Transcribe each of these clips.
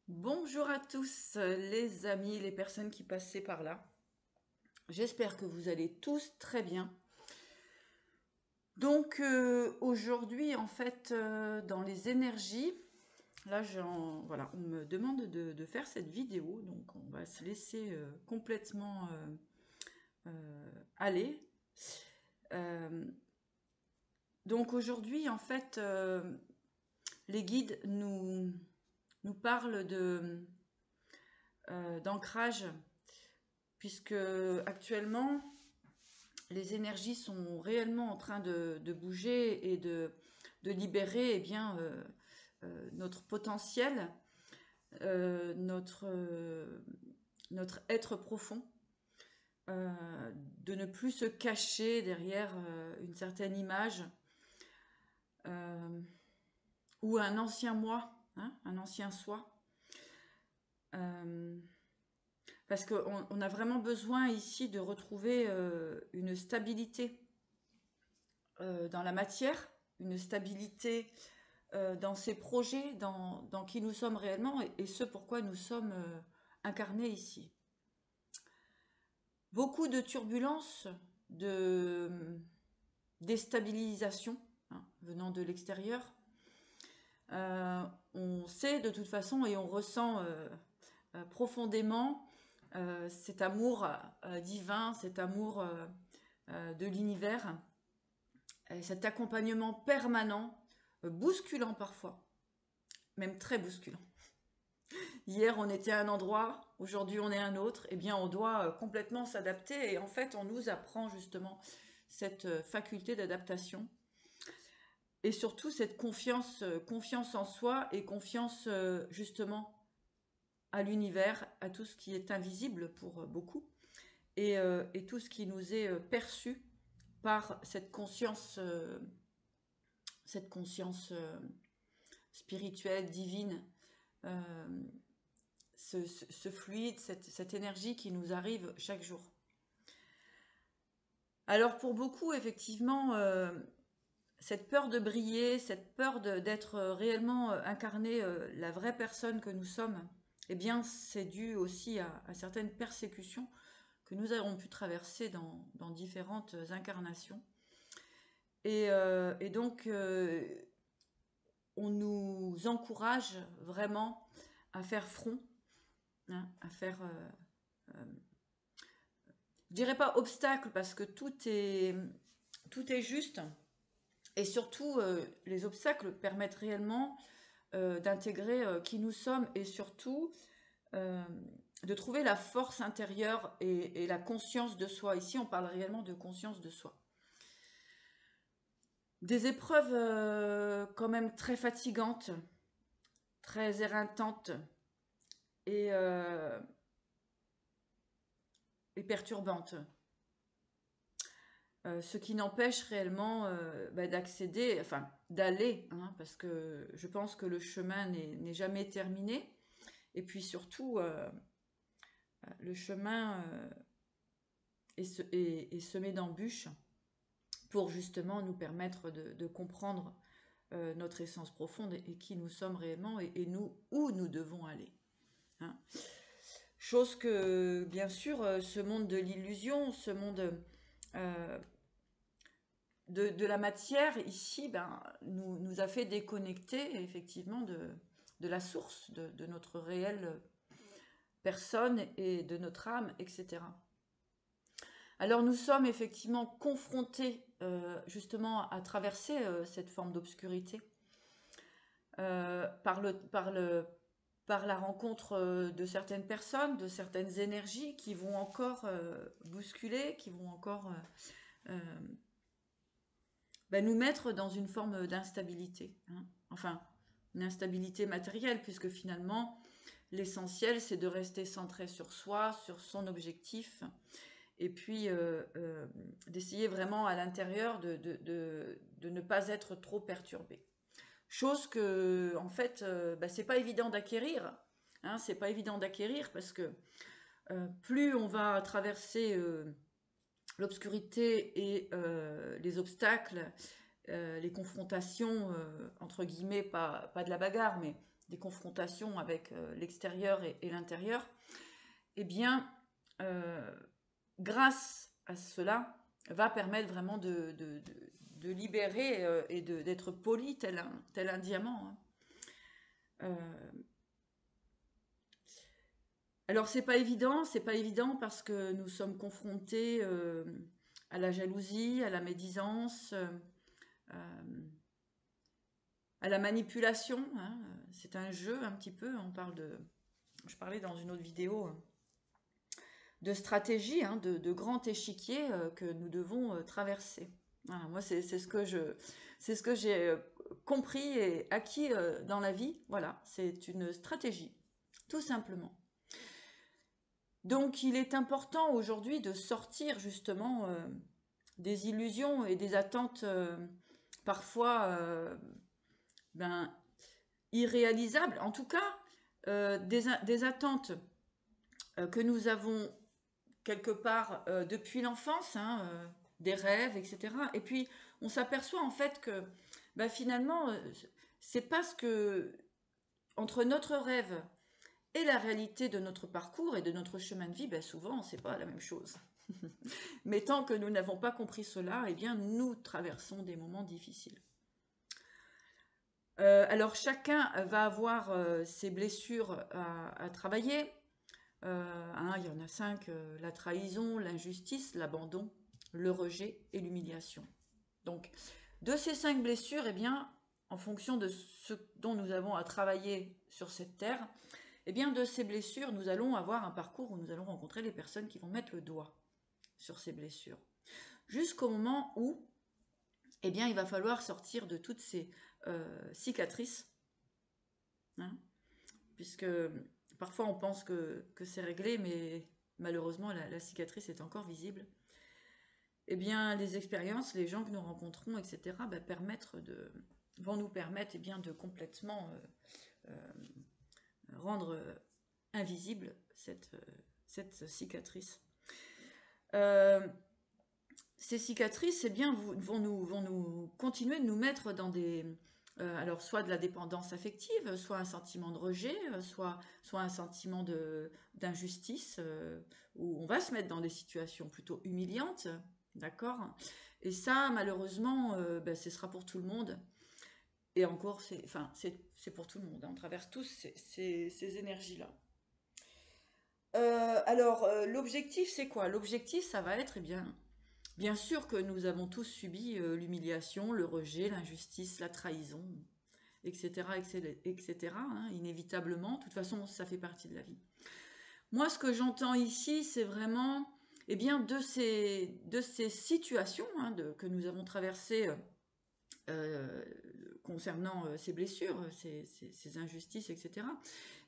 Bonjour à tous les amis, les personnes qui passaient par là. J'espère que vous allez tous très bien. Donc aujourd'hui en fait dans les énergies, là voilà, on me demande de faire cette vidéo, donc on va se laisser complètement aller. Euh, donc aujourd'hui en fait les guides nous parlent d'ancrage puisque actuellement les énergies sont réellement en train de bouger et de libérer notre potentiel, notre être profond, de ne plus se cacher derrière une certaine image euh, ou un ancien moi, hein, un ancien soi. Euh, Parce qu'on a vraiment besoin ici de retrouver une stabilité dans la matière, une stabilité dans ses projets, dans qui nous sommes réellement et ce pourquoi nous sommes incarnés ici. Beaucoup de turbulences, de déstabilisation venant de l'extérieur. On sait de toute façon et on ressent profondément cet amour divin, cet amour de l'univers, cet accompagnement permanent, bousculant parfois, même très bousculant. Hier, on était à un endroit, aujourd'hui, on est à un autre. Eh bien, on doit complètement s'adapter. Et en fait, on nous apprend justement cette faculté d'adaptation. Et surtout, cette confiance en soi et confiance justement à l'univers, à tout ce qui est invisible pour beaucoup. Et tout ce qui nous est perçu par cette conscience spirituelle, divine, euh, ce fluide, cette énergie qui nous arrive chaque jour. Alors pour beaucoup, effectivement, cette peur de briller, cette peur d'être réellement incarné la vraie personne que nous sommes, eh bien c'est dû aussi à certaines persécutions que nous avons pu traverser dans différentes incarnations. Et donc, on nous encourage vraiment à faire front, hein, à faire je dirais pas obstacle parce que tout est juste et surtout les obstacles permettent réellement d'intégrer qui nous sommes et surtout euh, de trouver la force intérieure et la conscience de soi. Ici, on parle réellement de conscience de soi. Des épreuves quand même très fatigantes, très éreintantes et, euh, et perturbantes. Ce qui n'empêche réellement d'accéder, enfin d'aller, hein, parce que je pense que le chemin n'est jamais terminé. Et puis surtout, le chemin est semé d'embûches pour justement nous permettre de comprendre notre essence profonde et qui nous sommes réellement et nous où nous devons aller. Hein. Chose que, bien sûr, ce monde de l'illusion, ce monde de la matière ici nous a fait déconnecter effectivement de la source de notre réelle personne et de notre âme, etc. Alors nous sommes effectivement confrontés justement à traverser cette forme d'obscurité par la rencontre de certaines personnes, de certaines énergies qui vont encore bousculer, qui vont encore nous mettre dans une forme d'instabilité. Hein. Enfin, une instabilité matérielle, puisque finalement, l'essentiel, c'est de rester centré sur soi, sur son objectif, et puis d'essayer vraiment à l'intérieur de ne pas être trop perturbé. Chose que, en fait, c'est pas évident d'acquérir. Hein, c'est pas évident d'acquérir parce que plus on va traverser l'obscurité et les obstacles, les confrontations, entre guillemets, pas de la bagarre, mais des confrontations avec l'extérieur et l'intérieur, eh bien, grâce à cela, va permettre vraiment de libérer et d'être poli tel un diamant. Hein. Alors c'est pas évident parce que nous sommes confrontés à la jalousie, à la médisance, à la manipulation. Hein. C'est un jeu un petit peu. Je parlais dans une autre vidéo de stratégie, hein, de grand échiquier que nous devons traverser. Voilà, moi c'est ce que j'ai compris et acquis dans la vie. Voilà, c'est une stratégie, tout simplement. Donc il est important aujourd'hui de sortir justement des illusions et des attentes parfois irréalisables, en tout cas des attentes que nous avons quelque part depuis l'enfance, hein, des rêves, etc. Et puis on s'aperçoit en fait que finalement c'est parce que entre notre rêve et la réalité de notre parcours et de notre chemin de vie, souvent, c'est pas la même chose. Mais tant que nous n'avons pas compris cela, eh bien, nous traversons des moments difficiles. Alors, chacun va avoir ses blessures à travailler. Hein, il y en a 5, la trahison, l'injustice, l'abandon, le rejet et l'humiliation. Donc, de ces 5 blessures, eh bien, en fonction de ce dont nous avons à travailler sur cette terre, eh bien, de ces blessures, nous allons avoir un parcours où nous allons rencontrer les personnes qui vont mettre le doigt sur ces blessures. Jusqu'au moment où, eh bien, il va falloir sortir de toutes ces cicatrices. Hein, puisque parfois on pense que c'est réglé, mais malheureusement, la cicatrice est encore visible. Eh bien, les expériences, les gens que nous rencontrons, etc., vont nous permettre eh bien, de complètement rendre invisible cette cicatrice. Ces cicatrices, eh bien, vont nous continuer de nous mettre dans des... alors, soit de la dépendance affective, soit un sentiment de rejet, soit un sentiment d'injustice, où on va se mettre dans des situations plutôt humiliantes, d'accord? Et ça, malheureusement, ce sera pour tout le monde. Et encore, c'est pour tout le monde. Hein. On traverse tous ces énergies-là. Alors, l'objectif, c'est quoi? L'objectif, ça va être, eh bien sûr que nous avons tous subi l'humiliation, le rejet, l'injustice, la trahison, etc., etc., hein, inévitablement. De toute façon, ça fait partie de la vie. Moi, ce que j'entends ici, c'est vraiment, eh bien, de ces situations hein, que nous avons traversées concernant ces blessures, ces injustices, etc.,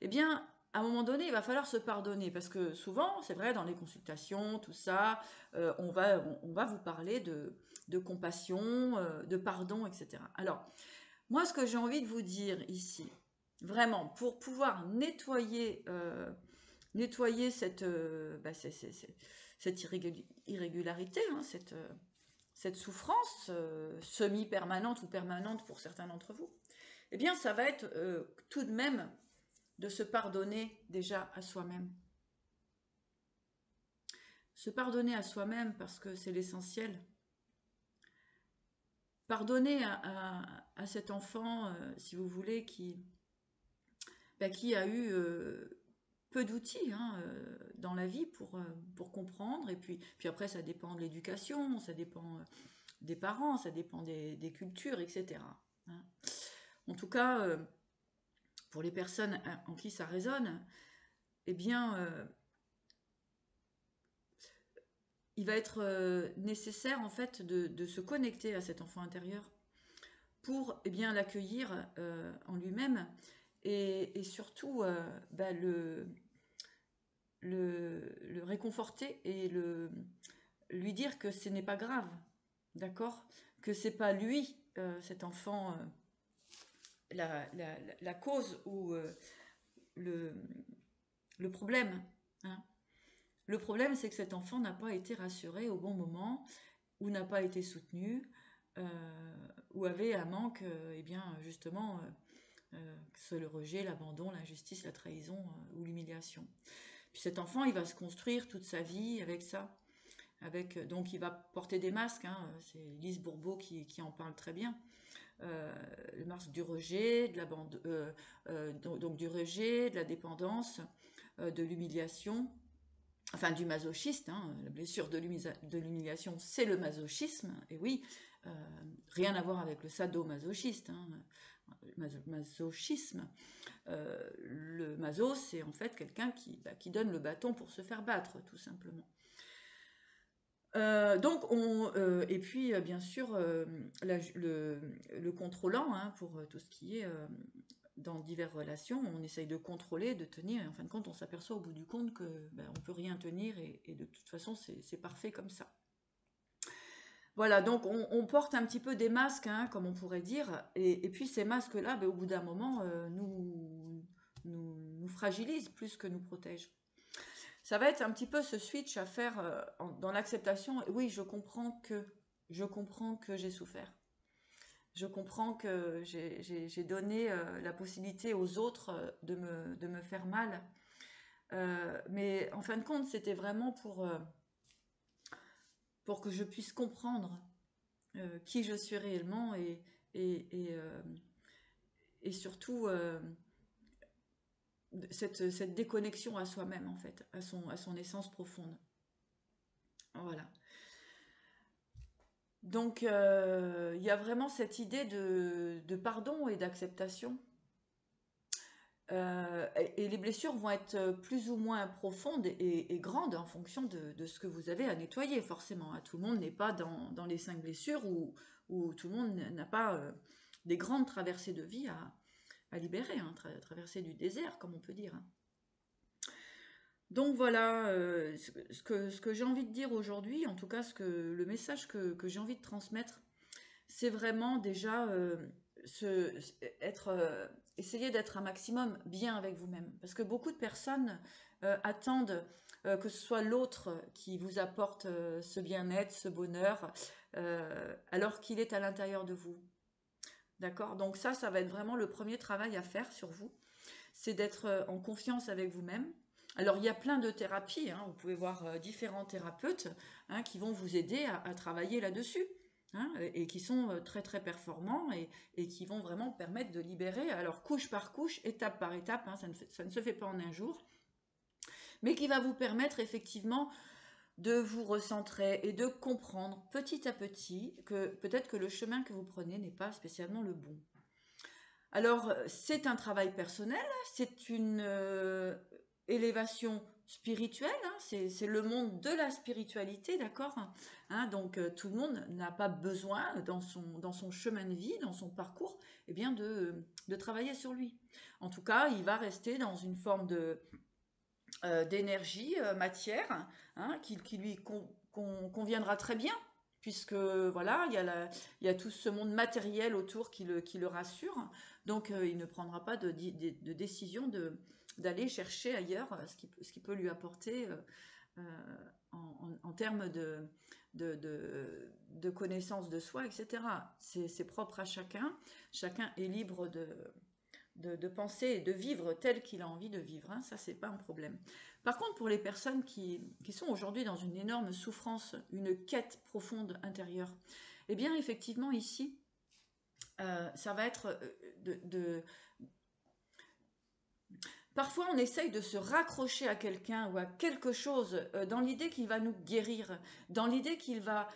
eh bien, à un moment donné, il va falloir se pardonner, parce que souvent, c'est vrai, dans les consultations, tout ça, on va vous parler de compassion, de pardon, etc. Alors, moi, ce que j'ai envie de vous dire ici, vraiment, pour pouvoir nettoyer cette irrégularité, hein, cette souffrance semi-permanente ou permanente pour certains d'entre vous, eh bien, ça va être tout de même de se pardonner déjà à soi-même. Se pardonner à soi-même parce que c'est l'essentiel. Pardonner à cet enfant, si vous voulez, qui a eu peu d'outils hein, dans la vie pour comprendre. Et puis après, ça dépend de l'éducation, ça dépend des parents, ça dépend des cultures, etc. Hein. En tout cas, pour les personnes en qui ça résonne, eh bien, il va être nécessaire en fait de se connecter à cet enfant intérieur pour eh bien l'accueillir en lui-même et surtout le réconforter et lui dire que ce n'est pas grave, d'accord? Que c'est pas lui, cet enfant, la cause ou le problème. Hein. Le problème, c'est que cet enfant n'a pas été rassuré au bon moment, ou n'a pas été soutenu, ou avait un manque, eh bien, justement, que ce soit le rejet, l'abandon, l'injustice, la trahison ou l'humiliation. Puis cet enfant, il va se construire toute sa vie avec ça. Donc il va porter des masques, hein, c'est Lise Bourbeau qui en parle très bien. Le masque du rejet, donc du rejet, de la dépendance, de l'humiliation, enfin du masochisme, hein, la blessure de l'humiliation, c'est le masochisme, et oui, rien à voir avec le sadomasochisme, hein, masochisme. Le maso, c'est en fait quelqu'un qui donne le bâton pour se faire battre, tout simplement. Et puis bien sûr le contrôlant, hein, pour tout ce qui est dans diverses relations, on essaye de contrôler, de tenir, et en fin de compte on s'aperçoit au bout du compte que on peut rien tenir, et de toute façon c'est parfait comme ça. Voilà, donc on porte un petit peu des masques, hein, comme on pourrait dire, et puis ces masques-là, au bout d'un moment, nous fragilisent plus que nous protègent. Ça va être un petit peu ce switch à faire dans l'acceptation. Oui, je comprends que j'ai souffert. Je comprends que j'ai donné la possibilité aux autres de me faire mal. Mais en fin de compte, c'était vraiment pour que je puisse comprendre qui je suis réellement, et surtout cette déconnexion à soi-même, en fait, à son essence profonde. Voilà. Donc, il y a vraiment cette idée de pardon et d'acceptation. Et les blessures vont être plus ou moins profondes et grandes en fonction de ce que vous avez à nettoyer, forcément. Tout le monde n'est pas dans les 5 blessures, où tout le monde n'a pas des grandes traversées de vie à libérer, hein, traversées du désert, comme on peut dire. Donc voilà, ce que j'ai envie de dire aujourd'hui, en tout cas le message que j'ai envie de transmettre, c'est vraiment déjà essayer d'être un maximum bien avec vous-même. Parce que beaucoup de personnes attendent que ce soit l'autre qui vous apporte ce bien-être, ce bonheur, alors qu'il est à l'intérieur de vous. D'accord? Donc ça va être vraiment le premier travail à faire sur vous. C'est d'être en confiance avec vous-même. Alors, il y a plein de thérapies, hein, vous pouvez voir différents thérapeutes, hein, qui vont vous aider à travailler là-dessus, hein, et qui sont très très performants, et qui vont vraiment permettre de libérer, alors couche par couche, étape par étape, hein, ça ne se fait pas en un jour, mais qui va vous permettre effectivement de vous recentrer et de comprendre petit à petit que peut-être que le chemin que vous prenez n'est pas spécialement le bon. Alors, c'est un travail personnel, c'est une élévation spirituelle, hein, c'est le monde de la spiritualité, d'accord, hein, donc tout le monde n'a pas besoin, dans son chemin de vie, dans son parcours, de travailler sur lui. En tout cas, il va rester dans une forme d'énergie, matière, hein, qui lui conviendra très bien, puisque voilà, il y a tout ce monde matériel autour qui le rassure, donc il ne prendra pas de décision d'aller chercher ailleurs ce qui peut lui apporter en termes de connaissance de soi, etc. C'est propre à chacun est libre de penser et de vivre tel qu'il a envie de vivre, hein, ça c'est pas un problème. Par contre, pour les personnes qui sont aujourd'hui dans une énorme souffrance, une quête profonde intérieure, eh bien effectivement ici, ça va être parfois on essaye de se raccrocher à quelqu'un ou à quelque chose dans l'idée qu'il va nous guérir, dans l'idée qu'il va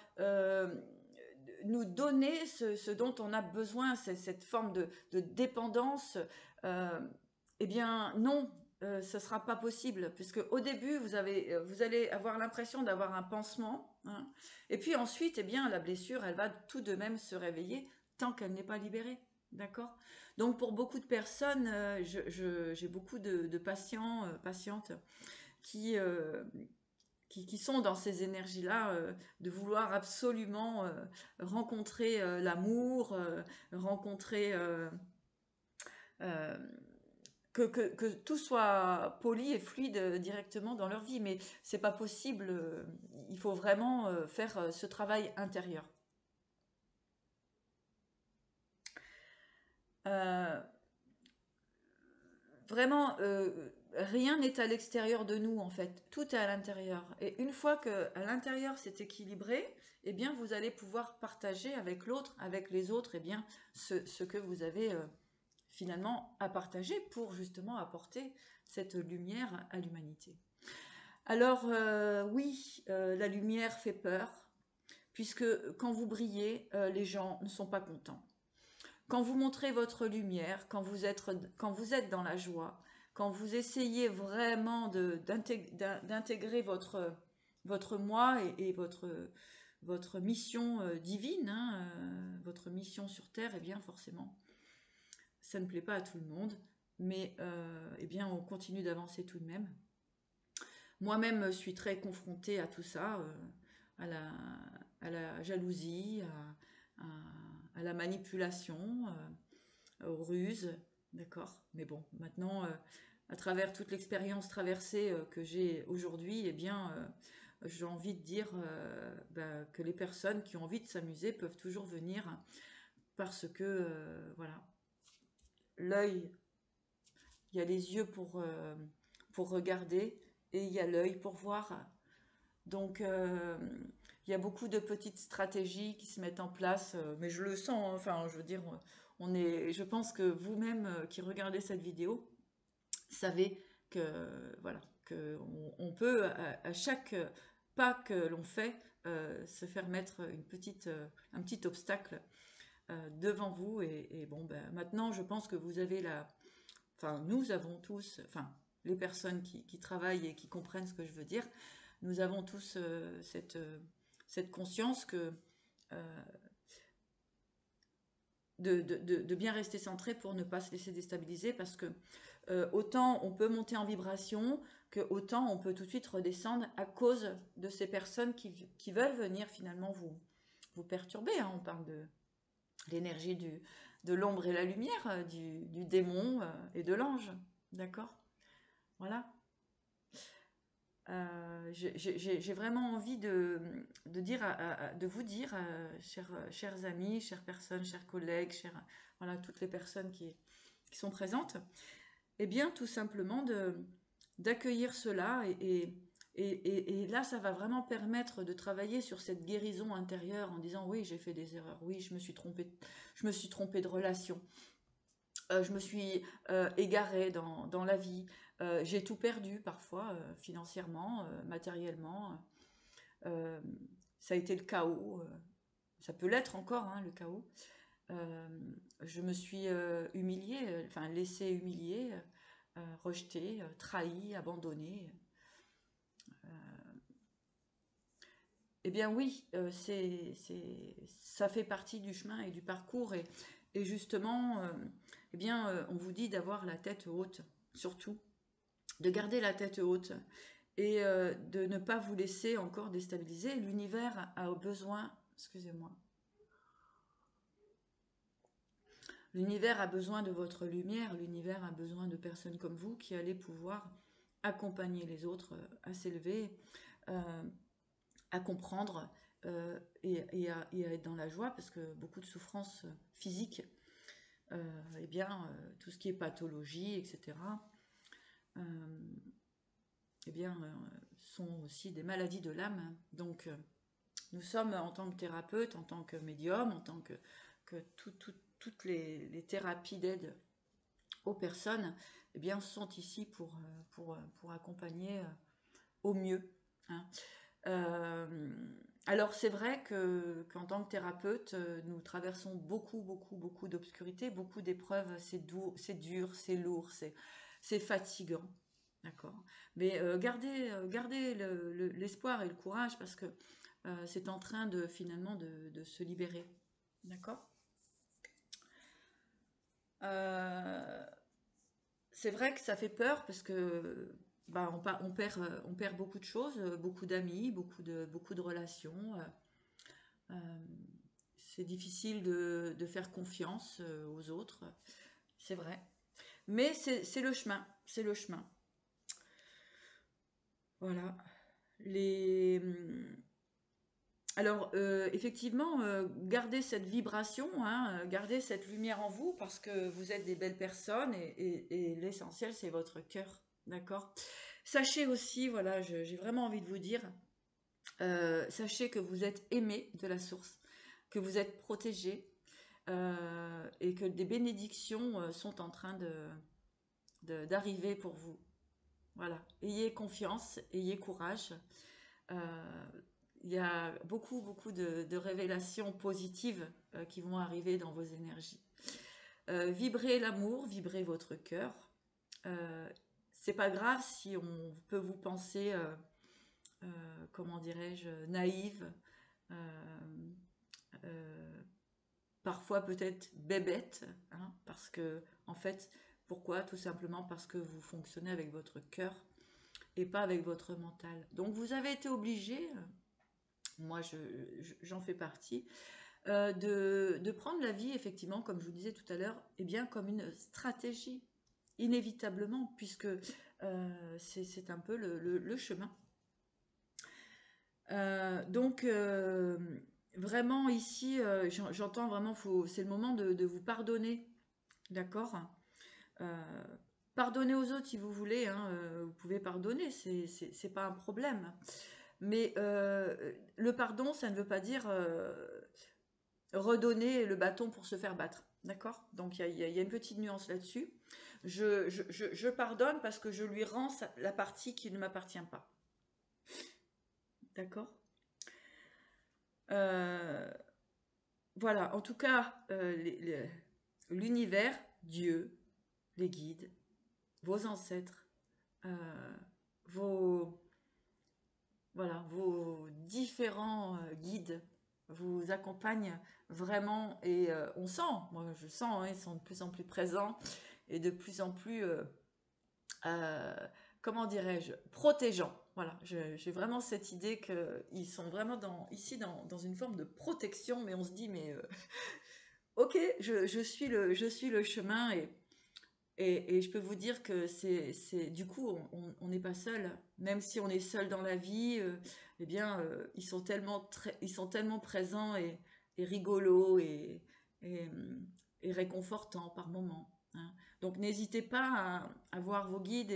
nous donner ce dont on a besoin, cette forme de dépendance. Eh bien non, ce ne sera pas possible, puisque au début vous allez avoir l'impression d'avoir un pansement, hein, et puis ensuite, eh bien, la blessure, elle va tout de même se réveiller tant qu'elle n'est pas libérée. D'accord? Donc pour beaucoup de personnes, j'ai beaucoup de patients, patientes qui, qui sont dans ces énergies-là, de vouloir absolument rencontrer l'amour, rencontrer que tout soit poli et fluide directement dans leur vie, mais c'est pas possible. Il faut vraiment faire ce travail intérieur. vraiment, rien n'est à l'extérieur de nous, en fait. Tout est à l'intérieur. Et une fois que à l'intérieur c'est équilibré, eh bien, vous allez pouvoir partager avec l'autre, avec les autres, eh bien, ce que vous avez finalement à partager pour justement apporter cette lumière à l'humanité. Alors, oui, la lumière fait peur, puisque quand vous brillez, les gens ne sont pas contents. Quand vous montrez votre lumière, quand vous êtes dans la joie, quand vous essayez vraiment d'intégrer votre moi et votre mission divine, hein, votre mission sur Terre, eh bien forcément, ça ne plaît pas à tout le monde, mais eh bien on continue d'avancer tout de même. Moi-même, je suis très confrontée à tout ça, à à la jalousie, à la manipulation, aux ruses, d'accord. Mais bon, maintenant, à travers toute l'expérience traversée que j'ai aujourd'hui, eh bien, j'ai envie de dire bah, que les personnes qui ont envie de s'amuser peuvent toujours venir parce que, voilà, l'œil, il y a les yeux pour regarder et il y a l'œil pour voir. Donc, il y a beaucoup de petites stratégies qui se mettent en place, mais je le sens, hein, enfin, je veux dire, je pense que vous-même qui regardez cette vidéo, savez que, voilà, que on peut, à chaque pas que l'on fait, se faire mettre un petit obstacle devant vous. Et bon, ben, maintenant, je pense que vous avez enfin, nous avons tous, enfin, les personnes qui travaillent et qui comprennent ce que je veux dire, nous avons tous cette conscience que euh, de bien rester centré pour ne pas se laisser déstabiliser, parce que autant on peut monter en vibration, que autant on peut tout de suite redescendre à cause de ces personnes qui veulent venir finalement vous perturber, hein. On parle de l'énergie de l'ombre et la lumière, du démon et de l'ange, d'accord. Voilà. J'ai vraiment envie de vous dire, chers amis, chères personnes, chers collègues, voilà, toutes les personnes qui sont présentes, eh bien, tout simplement d'accueillir cela. Et là, ça va vraiment permettre de travailler sur cette guérison intérieure en disant, oui, j'ai fait des erreurs, oui, je me suis trompée de relation, je me suis égarée dans la vie, j'ai tout perdu parfois, financièrement, matériellement. Euh, Ça a été le chaos, ça peut l'être encore, hein, le chaos. Euh, je me suis humiliée, enfin laissée humilier, rejetée, trahie, abandonnée. Eh bien oui, ça fait partie du chemin et du parcours. Et justement, eh bien, on vous dit d'avoir la tête haute, surtout, de garder la tête haute et de ne pas vous laisser encore déstabiliser. L'univers a besoin, excusez-moi, l'univers a besoin de votre lumière, l'univers a besoin de personnes comme vous qui allez pouvoir accompagner les autres à s'élever, euh, à comprendre et à être dans la joie, parce que beaucoup de souffrances physiques, eh bien, tout ce qui est pathologie, etc., euh, eh bien, sont aussi des maladies de l'âme. Donc, nous sommes en tant que thérapeute, en tant que médium, en tant que toutes les thérapies d'aide aux personnes, eh bien, sont ici pour accompagner au mieux, hein. Euh, alors c'est vrai qu'en tant que thérapeute, nous traversons beaucoup d'obscurité, beaucoup d'épreuves, c'est dur, c'est lourd, c'est fatigant, d'accord. Mais gardez l'espoir et le courage, parce que c'est en train de finalement de se libérer, d'accord. Euh, c'est vrai que ça fait peur parce que bah, on perd beaucoup de choses, beaucoup d'amis, beaucoup de relations. Euh, c'est difficile de faire confiance aux autres, c'est vrai. Mais c'est le chemin, c'est le chemin. Voilà. Les... Alors, effectivement, gardez cette vibration, hein, gardez cette lumière en vous parce que vous êtes des belles personnes et l'essentiel, c'est votre cœur, d'accord? Sachez aussi, voilà, j'ai vraiment envie de vous dire, sachez que vous êtes aimé de la source, que vous êtes protégé et que des bénédictions sont en train d'arriver pour vous. Voilà, ayez confiance, ayez courage. Euh, il y a beaucoup, beaucoup de révélations positives qui vont arriver dans vos énergies. Vibrez l'amour, vibrez votre cœur. Euh, c'est pas grave si on peut vous penser, comment dirais-je, naïve, euh, euh, parfois peut-être bébête, hein, parce que, en fait, pourquoi? Tout simplement parce que vous fonctionnez avec votre cœur et pas avec votre mental. Donc vous avez été obligé, moi j'en fais partie, de prendre la vie, effectivement, comme je vous disais tout à l'heure, eh bien comme une stratégie, inévitablement, puisque c'est un peu le chemin. Donc, vraiment ici, j'entends vraiment, c'est le moment de vous pardonner, d'accord? Euh, Pardonnez aux autres si vous voulez, hein, vous pouvez pardonner, c'est pas un problème. Mais le pardon, ça ne veut pas dire redonner le bâton pour se faire battre. D'accord? Donc il y a une petite nuance là-dessus. Je pardonne parce que je lui rends la partie qui ne m'appartient pas. D'accord? Euh, voilà, en tout cas, l'univers, Dieu, les guides, vos ancêtres, euh, vos, voilà, vos différents guides vous accompagnent vraiment et on sent, moi je sens, hein, ils sont de plus en plus présents et de plus en plus, euh, comment dirais-je, protégeants. Voilà, j'ai vraiment cette idée qu'ils sont vraiment ici dans une forme de protection, mais on se dit, mais ok, je suis le chemin et je peux vous dire que du coup, on n'est pas seul. Même si on est seul dans la vie, eh bien, ils sont tellement présents et rigolos et, et réconfortants par moments, hein. Donc, n'hésitez pas à voir vos guides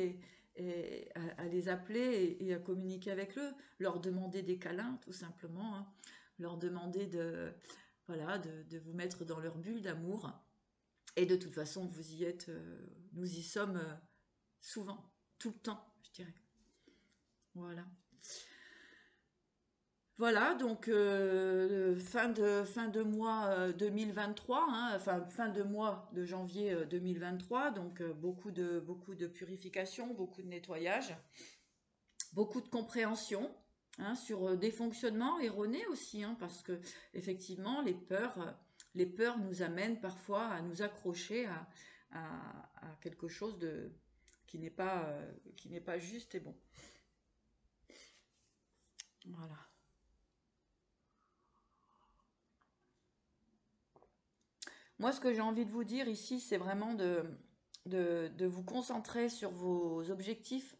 et à les appeler et à communiquer avec eux, leur demander des câlins, tout simplement, hein. Leur demander voilà, de vous mettre dans leur bulle d'amour. Et de toute façon, vous y êtes, nous y sommes souvent, tout le temps, je dirais. Voilà. Voilà, donc fin de mois 2023, hein, enfin fin de mois de janvier 2023, donc beaucoup de purification, beaucoup de nettoyage, beaucoup de compréhension, hein, sur des fonctionnements erronés aussi, hein, parce que effectivement les peurs nous amènent parfois à nous accrocher à quelque chose qui n'est pas juste et bon. Voilà. Moi, ce que j'ai envie de vous dire ici, c'est vraiment de vous concentrer sur vos objectifs,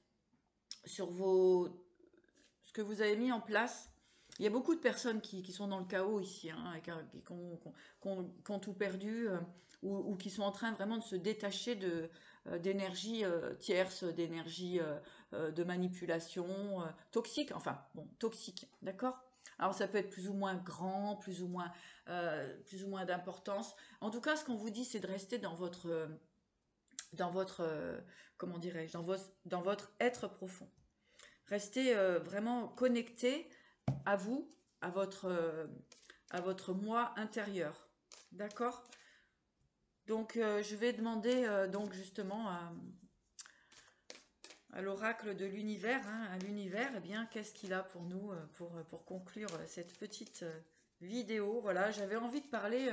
sur ce que vous avez mis en place. Il y a beaucoup de personnes qui sont dans le chaos ici, hein, qui ont tout perdu ou qui sont en train vraiment de se détacher d'énergie tierce, d'énergie de manipulation toxique, enfin bon, toxique, d'accord? Alors ça peut être plus ou moins grand, plus ou moins d'importance. En tout cas, ce qu'on vous dit, c'est de rester dans votre comment dirais-je, dans votre être profond. Restez vraiment connecté à vous, à votre, euh, à votre moi intérieur. D'accord? Donc, je vais demander donc justement à l'oracle de l'univers, hein, à l'univers, eh bien, qu'est-ce qu'il a pour nous pour conclure cette petite vidéo. Voilà, j'avais envie de parler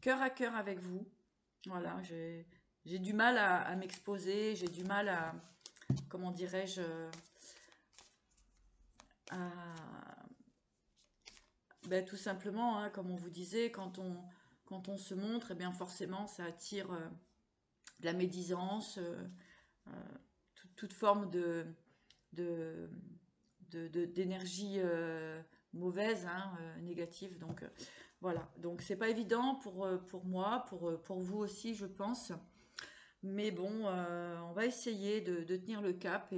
cœur à cœur avec vous. Voilà, j'ai du mal à m'exposer, j'ai du mal à, comment dirais-je, à, ben, tout simplement, hein, comme on vous disait, quand on se montre, eh bien forcément, ça attire de la médisance, toute forme de d'énergie mauvaise, hein, négative. Donc voilà, donc c'est pas évident pour moi, pour vous aussi, je pense. Mais bon, on va essayer de tenir le cap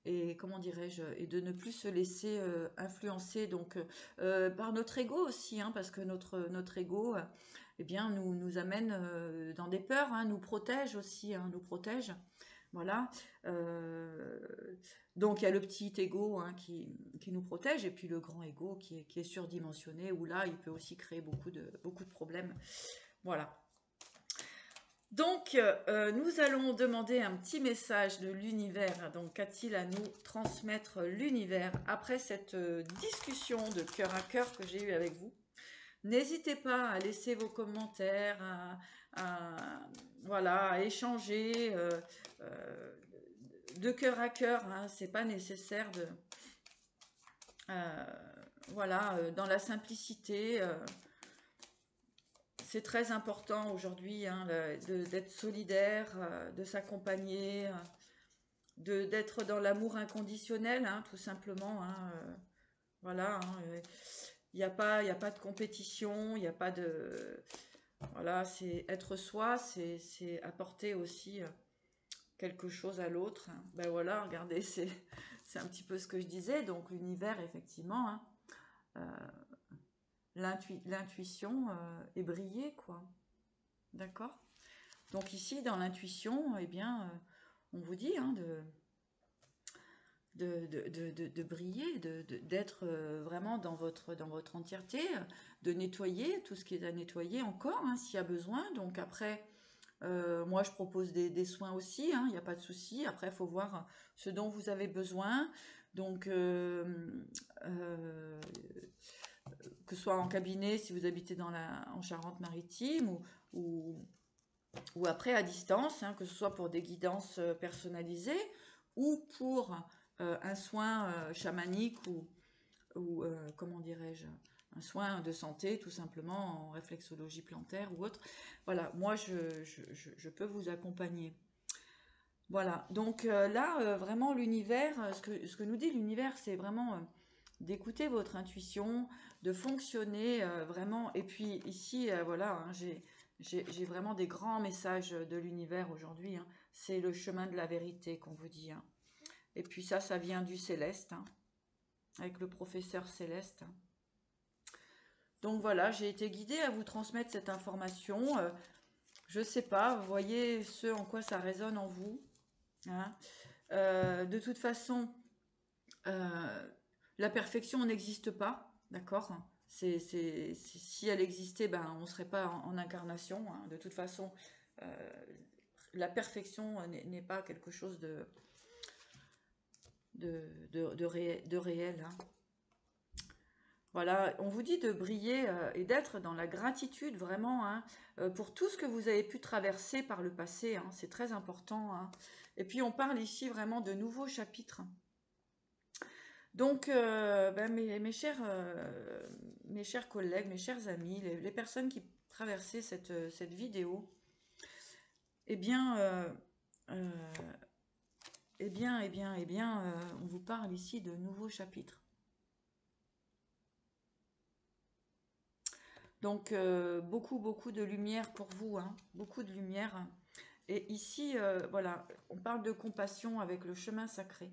et comment dirais-je, et de ne plus se laisser influencer donc par notre ego aussi, hein, parce que notre ego, eh bien, nous amène dans des peurs, hein, nous protège aussi, hein, nous protège. Voilà. Euh, donc il y a le petit ego, hein, qui nous protège et puis le grand ego qui est surdimensionné où là il peut aussi créer beaucoup de problèmes. Voilà. Donc, nous allons demander un petit message de l'univers. Donc, qu'a-t-il à nous transmettre l'univers après cette discussion de cœur à cœur que j'ai eue avec vous? N'hésitez pas à laisser vos commentaires, voilà, à échanger de cœur à cœur. Hein, c'est pas nécessaire de, euh, voilà, dans la simplicité. C'est très important aujourd'hui, hein, d'être solidaire, de s'accompagner, d'être dans l'amour inconditionnel, hein, tout simplement. Hein, voilà, hein, il y a pas de compétition, il n'y a pas de... Voilà, c'est être soi, c'est apporter aussi quelque chose à l'autre. Hein. Ben voilà, regardez, c'est un petit peu ce que je disais. Donc l'univers, effectivement, hein, l'intuition est brillée, quoi. D'accord? Donc ici, dans l'intuition, eh bien, on vous dit hein, de briller, d'être vraiment dans votre entièreté, de nettoyer tout ce qui est à nettoyer encore, hein, s'il y a besoin. Donc après, moi, je propose des soins aussi, hein, il n'y a pas de souci. Après, il faut voir ce dont vous avez besoin. Donc, que ce soit en cabinet, si vous habitez en Charente-Maritime, ou ou après à distance, hein, que ce soit pour des guidances personnalisées ou pour un soin chamanique ou comment dirais-je, un soin de santé tout simplement en réflexologie plantaire ou autre. Voilà, moi je peux vous accompagner. Voilà, donc là vraiment l'univers, ce que nous dit l'univers, c'est vraiment d'écouter votre intuition, de fonctionner vraiment. Et puis ici, voilà, hein, j'ai vraiment des grands messages de l'univers aujourd'hui. Hein. C'est le chemin de la vérité qu'on vous dit. Hein. Et puis ça vient du céleste, hein, avec le professeur céleste. Hein. Donc voilà, j'ai été guidée à vous transmettre cette information. Je sais pas, vous voyez ce en quoi ça résonne en vous. Hein. De toute façon, la perfection n'existe pas, d'accord? Si elle existait, ben, on ne serait pas en incarnation. Hein. De toute façon, euh, la perfection n'est pas quelque chose de réel. Hein. Voilà, on vous dit de briller et d'être dans la gratitude vraiment hein, pour tout ce que vous avez pu traverser par le passé. Hein. C'est très important. Hein. Et puis on parle ici vraiment de nouveaux chapitres. Donc, ben, mes chers collègues, mes chers amis, les personnes qui traversaient cette vidéo, eh bien, euh, on vous parle ici de nouveaux chapitres. Donc, beaucoup de lumière pour vous, hein, beaucoup de lumière. Et ici, voilà, on parle de compassion avec le chemin sacré.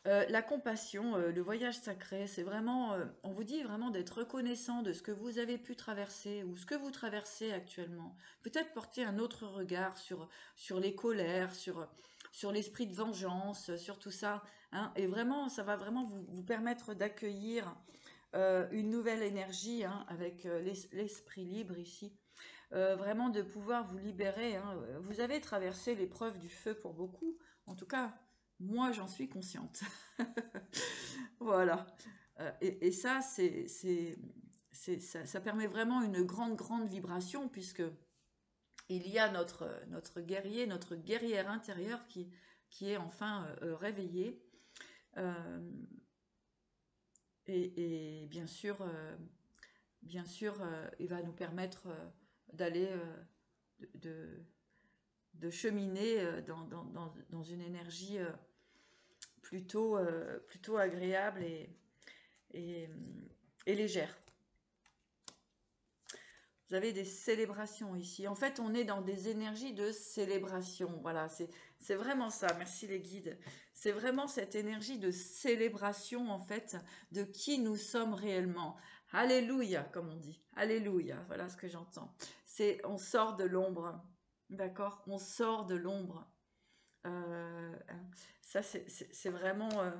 La compassion, le voyage sacré, c'est vraiment, on vous dit vraiment d'être reconnaissant de ce que vous avez pu traverser ou ce que vous traversez actuellement. Peut-être porter un autre regard sur les colères, sur l'esprit de vengeance, sur tout ça. Hein, et vraiment, ça va vraiment vous permettre d'accueillir une nouvelle énergie hein, avec l'esprit libre ici. Vraiment de pouvoir vous libérer. Hein. Vous avez traversé l'épreuve du feu pour beaucoup. En tout cas, moi, j'en suis consciente. Voilà. Et ça, ça permet vraiment une grande vibration puisque il y a notre guerrier, notre guerrière intérieure qui est enfin réveillée. Euh, et bien sûr, il va nous permettre d'aller, de, de cheminer dans une énergie plutôt agréable et, et légère. Vous avez des célébrations ici. En fait, on est dans des énergies de célébration. Voilà, c'est vraiment ça. Merci les guides. C'est vraiment cette énergie de célébration, en fait, de qui nous sommes réellement. Alléluia, comme on dit. Alléluia, voilà ce que j'entends. C'est, on sort de l'ombre. D'accord? On sort de l'ombre. Ça, c'est vraiment,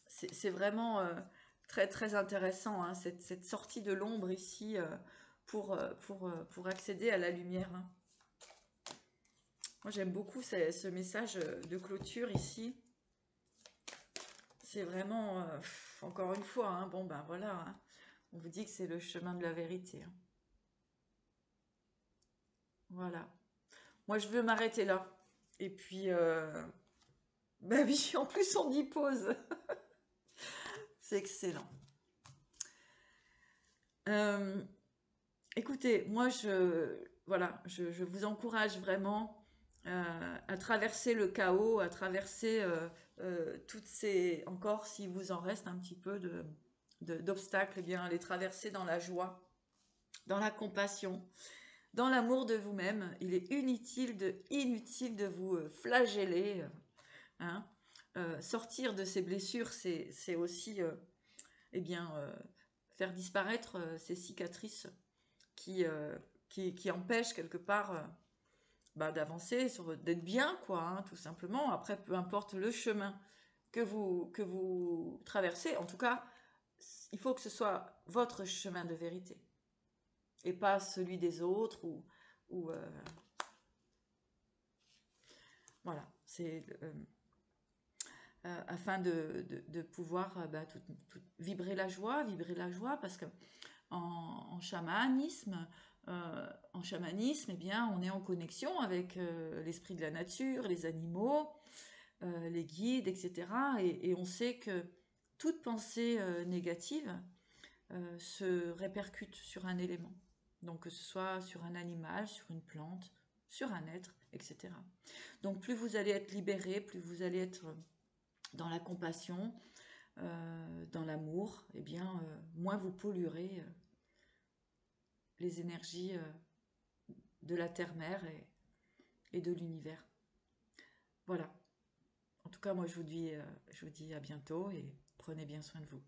c'est vraiment très, très intéressant, hein, cette sortie de l'ombre ici. Pour accéder à la lumière. Moi, j'aime beaucoup ce message de clôture ici. C'est vraiment, encore une fois, hein, bon ben voilà, hein, on vous dit que c'est le chemin de la vérité. Hein. Voilà. Moi, je veux m'arrêter là. Et puis, bah oui, en plus, on y pose. C'est excellent. Écoutez, moi, voilà, je vous encourage vraiment à traverser le chaos, à traverser toutes ces, encore s'il vous en reste un petit peu d'obstacles, eh bien, à les traverser dans la joie, dans la compassion, dans l'amour de vous-même. Il est inutile de vous flageller. Hein. Sortir de ces blessures, c'est aussi, eh bien, faire disparaître ces cicatrices qui, qui empêche quelque part d'avancer, d'être bien, quoi, hein, tout simplement. Après, peu importe le chemin que vous traversez, en tout cas, il faut que ce soit votre chemin de vérité et pas celui des autres ou voilà, c'est afin de pouvoir vibrer la joie, parce que en chamanisme, eh bien, on est en connexion avec l'esprit de la nature, les animaux, les guides, etc. Et on sait que toute pensée négative se répercute sur un élément. Donc que ce soit sur un animal, sur une plante, sur un être, etc. Donc plus vous allez être libéré, plus vous allez être dans la compassion, dans l'amour, eh bien, moins vous polluerez les énergies de la terre-mère et de l'univers. Voilà. En tout cas, moi, je vous dis à bientôt et prenez bien soin de vous.